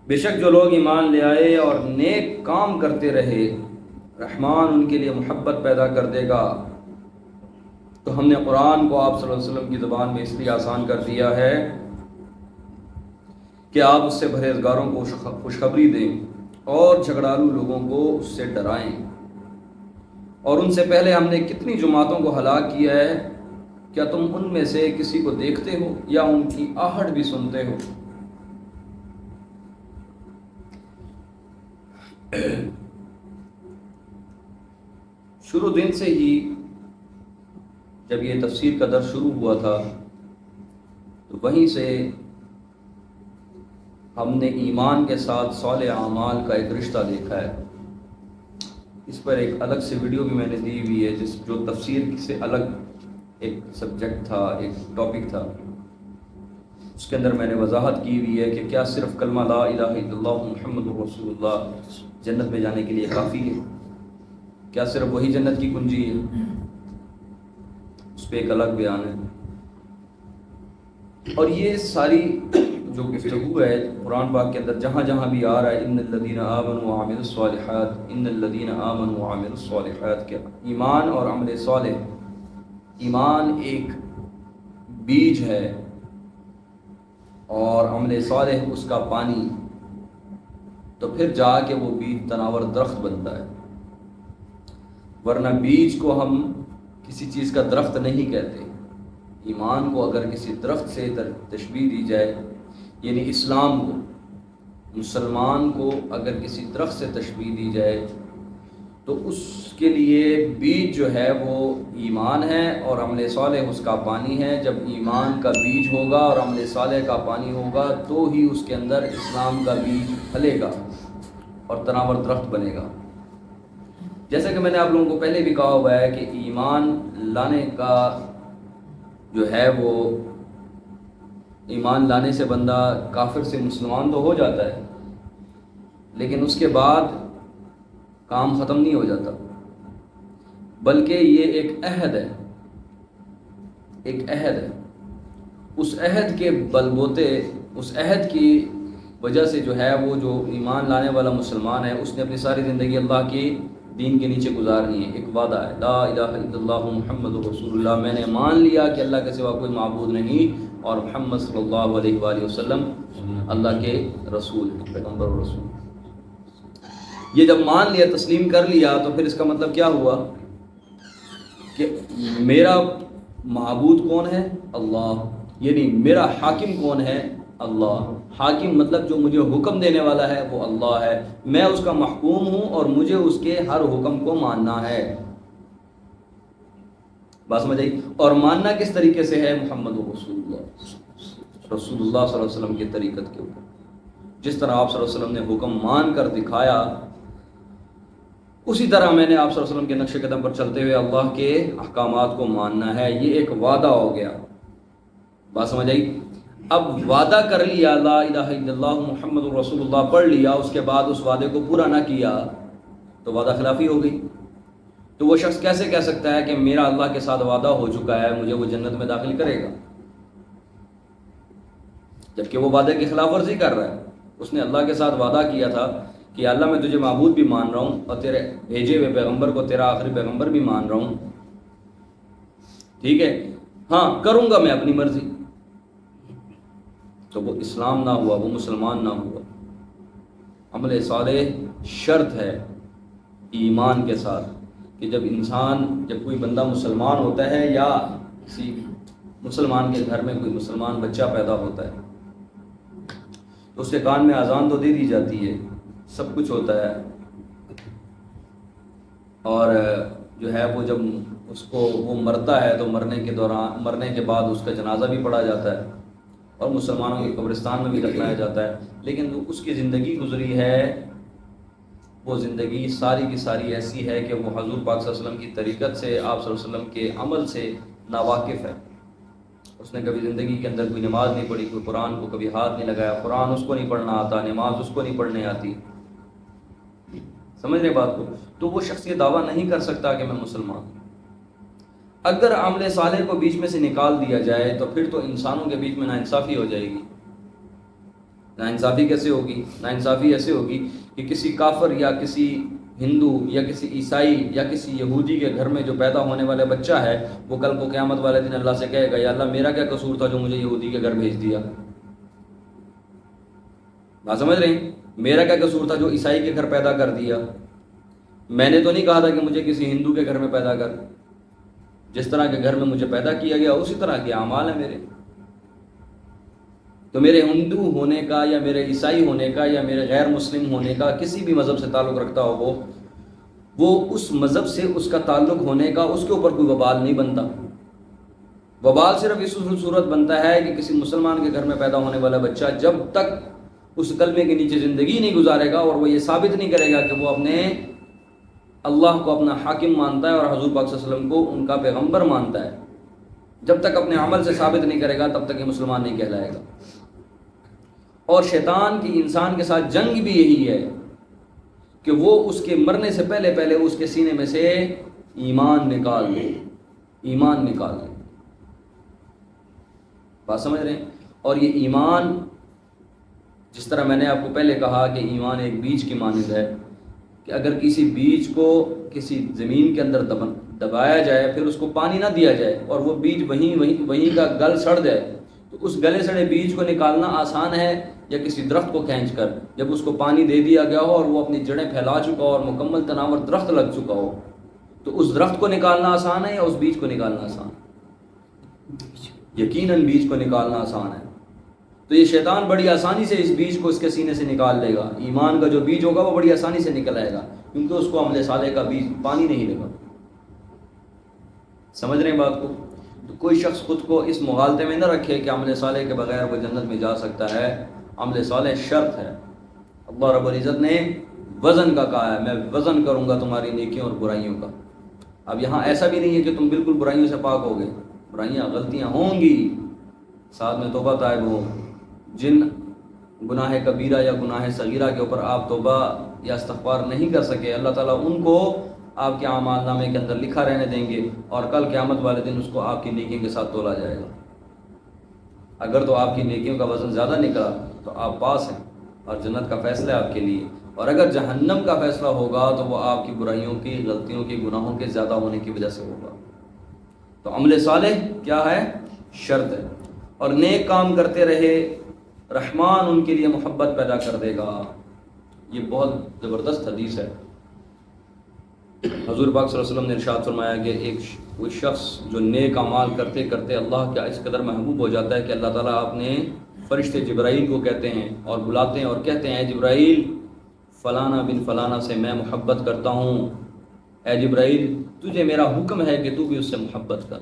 بے شک جو لوگ ایمان لے آئے اور نیک کام کرتے رہے رحمان ان کے لیے محبت پیدا کر دے گا۔ تو ہم نے قرآن کو آپ صلی اللہ علیہ وسلم کی زبان میں اس لیے آسان کر دیا ہے کہ آپ اس سے پرہیزگاروں کو خوشخبری دیں اور جھگڑالو لوگوں کو اس سے ڈرائیں۔ اور ان سے پہلے ہم نے کتنی جماعتوں کو ہلاک کیا ہے، کیا تم ان میں سے کسی کو دیکھتے ہو یا ان کی آہٹ بھی سنتے ہو؟ شروع دن سے ہی جب یہ تفسیر کا درس شروع ہوا تھا تو وہیں سے ہم نے ایمان کے ساتھ صالح اعمال کا ایک رشتہ دیکھا ہے۔ اس پر ایک الگ سے ویڈیو بھی میں نے دی ہوئی ہے جو تفسیر سے الگ ایک سبجیکٹ تھا، ایک ٹاپک تھا۔ اس کے اندر میں نے وضاحت کی ہوئی ہے کہ کیا صرف کلمہ لا الہ الا اللہ محمد رسول اللہ جنت میں جانے کے لیے کافی ہے؟ کیا صرف وہی جنت کی کنجی ہے؟ اس پہ ایک الگ بیان ہے۔ اور یہ ساری جو گفتگو ہے قرآن پاک کے اندر جہاں جہاں بھی آ رہا ہے ان الذین آمنوا وعملوا الصالحات، ان الذین آمنوا وعملوا الصالحات، کہ ایمان اور عمل صالح، ایمان ایک بیج ہے اور عمل صالح اس کا پانی، تو پھر جا کے وہ بیج تناور درخت بنتا ہے۔ ورنہ بیج کو ہم کسی چیز کا درخت نہیں کہتے۔ ایمان کو اگر کسی درخت سے تشبیہ دی جائے، یعنی اسلام کو، مسلمان کو اگر کسی درخت سے تشبیہ دی جائے تو اس کے لیے بیج جو ہے وہ ایمان ہے اور عمل صالح اس کا پانی ہے۔ جب ایمان کا بیج ہوگا اور عمل صالح کا پانی ہوگا تو ہی اس کے اندر اسلام کا بیج پھلے گا اور تناور درخت بنے گا۔ جیسا کہ میں نے آپ لوگوں کو پہلے بھی کہا ہوا ہے کہ ایمان لانے کا جو ہے وہ ایمان لانے سے بندہ کافر سے مسلمان تو ہو جاتا ہے، لیکن اس کے بعد کام ختم نہیں ہو جاتا، بلکہ یہ ایک عہد ہے، ایک عہد ہے۔ اس عہد کے بلبوتے، اس عہد کی وجہ سے جو ہے وہ جو ایمان لانے والا مسلمان ہے اس نے اپنی ساری زندگی اللہ کی دین کے نیچے گزارنی ہے۔ ایک وعدہ ہے، لا الہ الا اللہ محمد رسول اللہ، میں نے مان لیا کہ اللہ کے سوا کوئی معبود نہیں اور محمد صلی اللہ علیہ وآلہ وسلم اللہ کے رسول، پیغمبر و رسول۔ یہ جب مان لیا، تسلیم کر لیا، تو پھر اس کا مطلب کیا ہوا کہ میرا معبود کون ہے؟ اللہ، یعنی میرا حاکم کون ہے؟ اللہ۔ حاکم مطلب جو مجھے حکم دینے والا ہے وہ اللہ ہے، میں اس کا محکوم ہوں اور مجھے اس کے ہر حکم کو ماننا ہے۔ بات سمجھ آئی؟ اور ماننا کس طریقے سے ہے؟ محمد رسول اللہ، رسول اللہ صلی اللہ علیہ وسلم کی طریقت کے اوپر، جس طرح آپ صلی اللہ علیہ وسلم نے حکم مان کر دکھایا اسی طرح میں نے آپ صلی اللہ علیہ وسلم کے نقش قدم پر چلتے ہوئے اللہ کے احکامات کو ماننا ہے۔ یہ ایک وعدہ ہو گیا۔ بات سمجھ آئی؟ اب وعدہ کر لیا، لا الہ الا اللہ محمد رسول اللہ پڑھ لیا، اس کے بعد اس وعدے کو پورا نہ کیا تو وعدہ خلافی ہو گئی۔ تو وہ شخص کیسے کہہ سکتا ہے کہ میرا اللہ کے ساتھ وعدہ ہو چکا ہے، مجھے وہ جنت میں داخل کرے گا، جبکہ وہ وعدے کی خلاف ورزی کر رہا ہے۔ اس نے اللہ کے ساتھ وعدہ کیا تھا کہ اللہ میں تجھے معبود بھی مان رہا ہوں اور تیرے بھیجے ہوئے پیغمبر کو تیرا آخری پیغمبر بھی مان رہا ہوں، ٹھیک ہے، ہاں کروں گا میں اپنی مرضی، تو وہ اسلام نہ ہوا، وہ مسلمان نہ ہوا۔ عمل صالح شرط ہے ایمان کے ساتھ، کہ جب کوئی بندہ مسلمان ہوتا ہے یا کسی مسلمان کے گھر میں کوئی مسلمان بچہ پیدا ہوتا ہے تو اس کے کان میں اذان تو دے دی جاتی ہے، سب کچھ ہوتا ہے، اور جو ہے وہ جب اس کو وہ مرتا ہے تو مرنے کے بعد اس کا جنازہ بھی پڑھا جاتا ہے اور مسلمانوں کے قبرستان میں بھی دفنایا جاتا ہے۔ لیکن جو اس کی زندگی گزری ہے وہ زندگی ساری کی ساری ایسی ہے کہ وہ حضور پاک صلی اللہ علیہ وسلم کی طریقت سے، آپ صلی اللہ علیہ وسلم کے عمل سے ناواقف ہے۔ اس نے کبھی زندگی کے اندر کوئی نماز نہیں پڑھی، کوئی قرآن کو کبھی ہاتھ نہیں لگایا، قرآن اس کو نہیں پڑھنا آتا، نماز اس کو نہیں پڑھنے آتی، سمجھ رہے بات کو؟ تو وہ شخص یہ دعویٰ نہیں کر سکتا کہ میں مسلمان ہوں۔ اگر عمل صالح کو بیچ میں سے نکال دیا جائے تو پھر تو انسانوں کے بیچ میں ناانصافی ہو جائے گی، ناانصافی کیسے ہوگی؟ ناانصافی ایسے ہوگی کہ کسی کافر یا کسی ہندو یا کسی عیسائی یا کسی یہودی کے گھر میں جو پیدا ہونے والا بچہ ہے وہ کل کو قیامت والے دن اللہ سے کہے گا یا اللہ میرا کیا قصور تھا جو مجھے یہودی کے گھر بھیج دیا؟ بات سمجھ رہے ہیں؟ میرا کیا قصور تھا جو عیسائی کے گھر پیدا کر دیا؟ میں نے تو نہیں کہا تھا کہ مجھے کسی ہندو کے گھر میں پیدا کر، جس طرح کے گھر میں مجھے پیدا کیا گیا اسی طرح کے اعمال ہیں میرے. تو میرے ہندو ہونے کا یا میرے عیسائی ہونے کا یا میرے غیر مسلم ہونے کا کسی بھی مذہب سے تعلق رکھتا ہو وہ اس مذہب سے اس کا تعلق ہونے کا اس کے اوپر کوئی وبال نہیں بنتا. وبال صرف اس صورت بنتا ہے کہ کسی مسلمان کے گھر میں پیدا ہونے والا بچہ جب تک اس کلمے کے نیچے زندگی نہیں گزارے گا اور وہ یہ ثابت نہیں کرے گا کہ وہ اپنے اللہ کو اپنا حاکم مانتا ہے اور حضور پاک صلی اللہ علیہ وسلم کو ان کا پیغمبر مانتا ہے، جب تک اپنے عمل سے ثابت نہیں کرے گا تب تک یہ مسلمان نہیں کہلائے گا. اور شیطان کی انسان کے ساتھ جنگ بھی یہی ہے کہ وہ اس کے مرنے سے پہلے پہلے اس کے سینے میں سے ایمان نکال لے. ایمان نکال لے. بات سمجھ رہے ہیں؟ اور یہ ایمان جس طرح میں نے آپ کو پہلے کہا کہ ایمان ایک بیج کی مانند ہے کہ اگر کسی بیج کو کسی زمین کے اندر دبایا جائے پھر اس کو پانی نہ دیا جائے اور وہ بیج وہیں کا گل سڑ جائے تو اس گلے سڑے بیج کو نکالنا آسان ہے یا کسی درخت کو کھینچ کر جب اس کو پانی دے دیا گیا ہو اور وہ اپنی جڑیں پھیلا چکا ہو اور مکمل تناور درخت لگ چکا ہو تو اس درخت کو نکالنا آسان ہے یا اس بیج کو نکالنا آسان ہے؟ یقیناً بیج کو نکالنا آسان ہے. تو یہ شیطان بڑی آسانی سے اس بیج کو اس کے سینے سے نکال لے گا. ایمان کا جو بیج ہوگا وہ بڑی آسانی سے نکل آئے گا کیونکہ اس کو عمل صالح کا بیج پانی نہیں لگا. سمجھ رہے ہیں بات کو؟ تو کوئی شخص خود کو اس مغالطے میں نہ رکھے کہ عمل صالح کے بغیر وہ جنت میں جا سکتا ہے. عمل صالح شرط ہے. اللہ رب العزت نے وزن کا کہا ہے، میں وزن کروں گا تمہاری نیکیوں اور برائیوں کا. اب یہاں ایسا بھی نہیں ہے کہ تم بالکل برائیوں سے پاک ہو گئے، برائیاں غلطیاں ہوں گی، ساتھ میں توبہ طائب ہو. جن گناہ کبیرہ یا گناہ صغیرہ کے اوپر آپ توبہ یا استغفار نہیں کر سکے اللہ تعالیٰ ان کو آپ کے اعمال نامے کے اندر لکھا رہنے دیں گے اور کل قیامت والے دن اس کو آپ کی نیکیوں کے ساتھ تولا جائے گا. اگر تو آپ کی نیکیوں کا وزن زیادہ نکلا تو آپ پاس ہیں اور جنت کا فیصلہ ہے آپ کے لیے، اور اگر جہنم کا فیصلہ ہوگا تو وہ آپ کی برائیوں کی، غلطیوں کی، گناہوں کے زیادہ ہونے کی وجہ سے ہوگا. تو عمل صالح کیا ہے؟ شرط ہے. اور نیک کام کرتے رہے رحمان ان کے لیے محبت پیدا کر دے گا. یہ بہت زبردست حدیث ہے. حضور پاک صلی اللہ علیہ وسلم نے ارشاد فرمایا کہ کوئی شخص جو نیک اعمال کرتے کرتے اللہ کا اس قدر محبوب ہو جاتا ہے کہ اللہ تعالیٰ اپنے فرشتے جبرائیل کو کہتے ہیں اور بلاتے ہیں اور کہتے ہیں اے جبرائیل فلانا بن فلانا سے میں محبت کرتا ہوں، اے جبرائیل تجھے میرا حکم ہے کہ تو بھی اس سے محبت کر.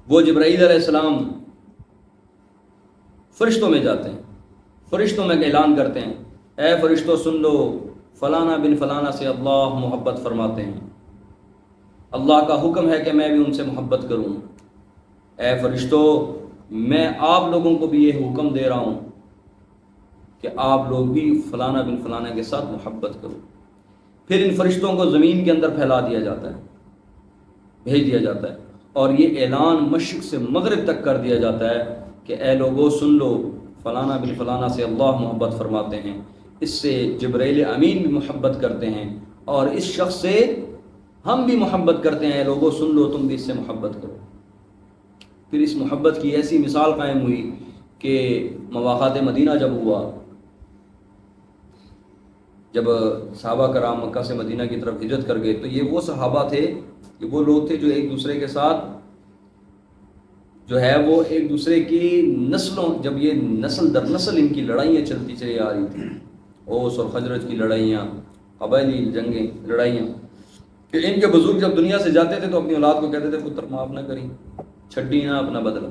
وہ جبرائیل علیہ السلام فرشتوں میں جاتے ہیں، فرشتوں میں اعلان کرتے ہیں اے فرشتوں سن لو، فلانا بن فلانا سے اللہ محبت فرماتے ہیں، اللہ کا حکم ہے کہ میں بھی ان سے محبت کروں. اے فرشتوں میں آپ لوگوں کو بھی یہ حکم دے رہا ہوں کہ آپ لوگ بھی فلانا بن فلانا کے ساتھ محبت کرو. پھر ان فرشتوں کو زمین کے اندر پھیلا دیا جاتا ہے، بھیج دیا جاتا ہے اور یہ اعلان مشرق سے مغرب تک کر دیا جاتا ہے کہ اے لوگوں سن لو، فلانا بن فلانا سے اللہ محبت فرماتے ہیں، اس سے جبرائیل امین بھی محبت کرتے ہیں اور اس شخص سے ہم بھی محبت کرتے ہیں، اے لوگوں سن لو تم بھی اس سے محبت کرو. پھر اس محبت کی ایسی مثال قائم ہوئی کہ مواقعات مدینہ جب ہوا، جب صحابہ کرام مکہ سے مدینہ کی طرف ہجرت کر گئے تو یہ وہ صحابہ تھے، یہ وہ لوگ تھے جو ایک دوسرے کے ساتھ جو ہے وہ ایک دوسرے کی نسلوں، جب یہ نسل در نسل ان کی لڑائیاں چلتی چلی آ رہی تھیں، اوس اور خزرج کی لڑائیاں، قبائلی جنگیں، لڑائیاں، کہ ان کے بزرگ جب دنیا سے جاتے تھے تو اپنی اولاد کو کہتے تھے پتر معاف نہ کریں، چھڈی نہ اپنا بدلہ.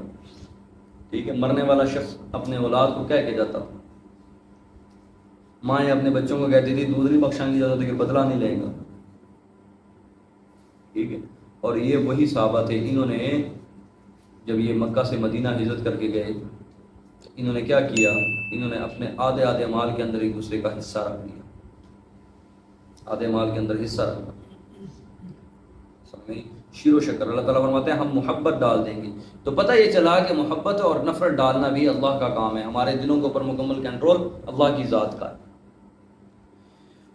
ٹھیک ہے، مرنے والا شخص اپنے اولاد کو کہہ کے جاتا تھا. مائیں اپنے بچوں کو کہتی تھی دودھ نہیں بخشائیں گی زیادہ کہ بدلہ نہیں لیں گا. ٹھیک ہے، اور یہ وہی صحابہ تھے، انہوں نے جب یہ مکہ سے مدینہ ہجرت کر کے گئے انہوں نے کیا کیا، انہوں نے اپنے آدھے مال کے اندر ایک دوسرے کا حصہ رکھ دیا، آدھے مال کے اندر حصہ رکھا. شیر و شکر. اللہ تعالیٰ فرماتے ہیں ہم محبت ڈال دیں گے. تو پتہ یہ چلا کہ محبت اور نفرت ڈالنا بھی اللہ کا کام ہے. ہمارے دلوں کے اوپر مکمل کنٹرول اللہ کی ذات کا ہے.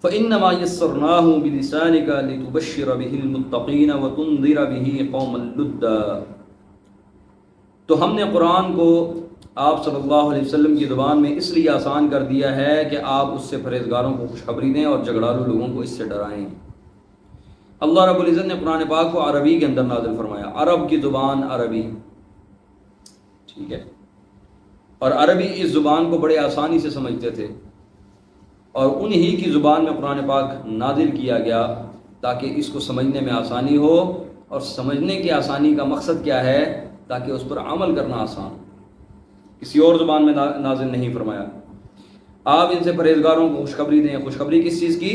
فَإِنَّمَا يَسَّرْنَاهُ بِلِسَانِكَ لِتُبَشِّرَ بِهِ الْمُتَّقِينَ وَتُنذِرَ بِهِ قَوْمًا لُدًّا. تو ہم نے قرآن کو آپ صلی اللہ علیہ وسلم کی زبان میں اس لیے آسان کر دیا ہے کہ آپ اس سے پرہیزگاروں کو خوشخبری دیں اور جھگڑالو لوگوں کو اس سے ڈرائیں. اللہ رب العزت نے قرآن پاک کو عربی کے اندر نازل فرمایا. عرب کی زبان عربی، ٹھیک ہے، اور عربی اس زبان کو بڑے آسانی سے سمجھتے تھے، اور انہی کی زبان میں قرآن پاک نازل کیا گیا تاکہ اس کو سمجھنے میں آسانی ہو. اور سمجھنے کی آسانی کا مقصد کیا ہے؟ تاکہ اس پر عمل کرنا آسان ہو. کسی اور زبان میں نازل نہیں فرمایا. آپ ان سے پرہیزگاروں کو خوشخبری دیں. خوشخبری کس چیز کی؟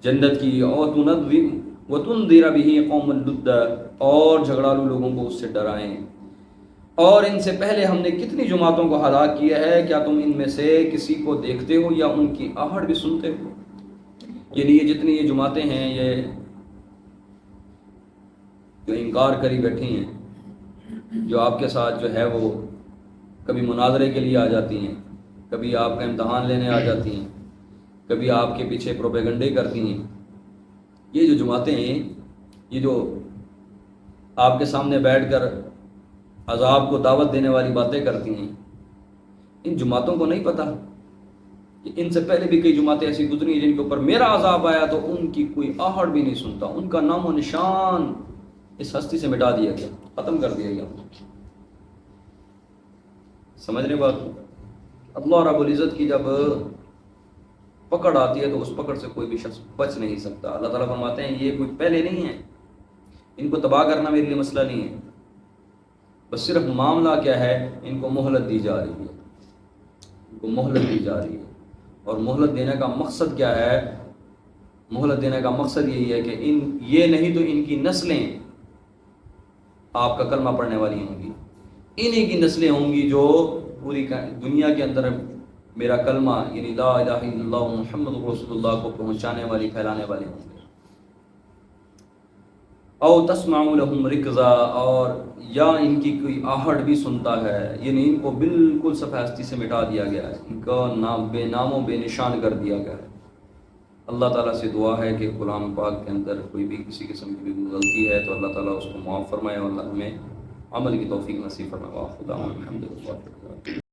جنت کی. وَتُنذِرَ بِهِ قَوْمًا لُدًّا، اور جھگڑالو لوگوں کو اس سے ڈرائیں. اور ان سے پہلے ہم نے کتنی جماعتوں کو ہلاک کیا ہے، کیا تم ان میں سے کسی کو دیکھتے ہو یا ان کی آہٹ بھی سنتے ہو؟ یعنی یہ جتنی یہ جماعتیں ہیں، یہ جو انکار کری بیٹھی ہیں، جو آپ کے ساتھ جو ہے وہ کبھی مناظرے کے لیے آ جاتی ہیں، کبھی آپ کا امتحان لینے آ جاتی ہیں، کبھی آپ کے پیچھے پروپیگنڈے کرتی ہیں. یہ جو جماعتیں ہیں، یہ جو آپ کے سامنے بیٹھ کر عذاب کو دعوت دینے والی باتیں کرتی ہیں، ان جماعتوں کو نہیں پتہ کہ ان سے پہلے بھی کئی جماعتیں ایسی گزری ہیں جن کے اوپر میرا عذاب آیا تو ان کی کوئی آہٹ بھی نہیں سنتا، ان کا نام و نشان اس ہستی سے مٹا دیا گیا، ختم کر دیا گیا. سمجھ رہے بات؟ اللہ رب العزت کی جب پکڑ آتی ہے تو اس پکڑ سے کوئی بھی شخص بچ نہیں سکتا. اللہ تعالیٰ فرماتے ہیں یہ کوئی پہلے نہیں ہے، ان کو تباہ کرنا میرے لیے مسئلہ نہیں ہے، بس صرف معاملہ کیا ہے، ان کو مہلت دی جا رہی ہے، ان کو مہلت دی جا رہی ہے. اور مہلت دینے کا مقصد کیا ہے؟ مہلت دینے کا مقصد یہی ہے کہ یہ نہیں تو ان کی نسلیں آپ کا کلمہ پڑھنے والی ہوں گی، انہی کی نسلیں ہوں گی جو پوری دنیا کے اندر میرا کلمہ یعنی لا الہ الا اللہ محمد رسول اللہ کو پہنچانے والی، پھیلانے والے ہوں گے. او تسمع لهم رکزا، اور یا ان کی کوئی آہٹ بھی سنتا ہے، یعنی ان کو بالکل صفحہ ہستی سے مٹا دیا گیا ہے، ان کا نام بے نام و بے نشان کر دیا گیا ہے. اللہ تعالیٰ سے دعا ہے کہ کلام پاک کے اندر کوئی بھی کسی قسم کی بھی غلطی ہے تو اللہ تعالیٰ اس کو معاف فرمائے اور اللہ ہمیں عمل کی توفیق نصیب فرمائے. خدا الحمد للہ.